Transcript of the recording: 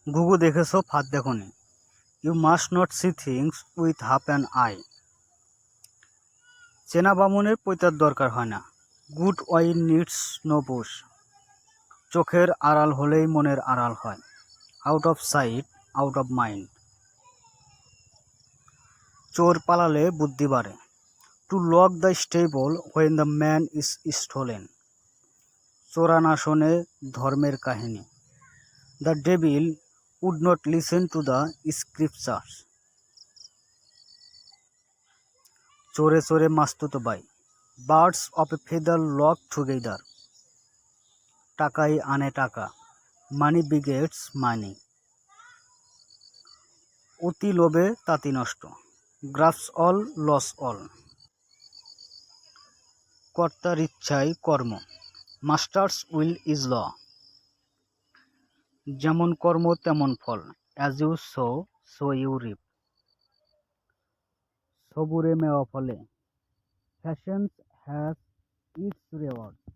ঘুঘু দেখেছো, ফাঁদ দেখোনি। You must not see things with half an eye. চেনা বামুনের পৈতার দরকার হয় না। Good wine needs no bush. চোখের আড়াল হলেই মনের আড়াল হয়। Out of sight, out of mind. চোর পালালে বুদ্ধি বাড়ে। To lock the stable when the man is stolen. চোরা না শোনে ধর্মের কাহিনী। The devil would not listen to the scriptures. চোরে চোরে মাস্তুতো ভাই। Birds of a feather lock together. টাকাই আনে টাকা। Money begets money. অতি লোভে তাঁতি নষ্ট। Grasp all, lose all. কর্তার ইচ্ছাই কর্ম। Master's will is law. যেমন কর্ম তেমন ফল। As you sow, so you reap. সবুরে মেওয়া ফলে। Patience has its reward.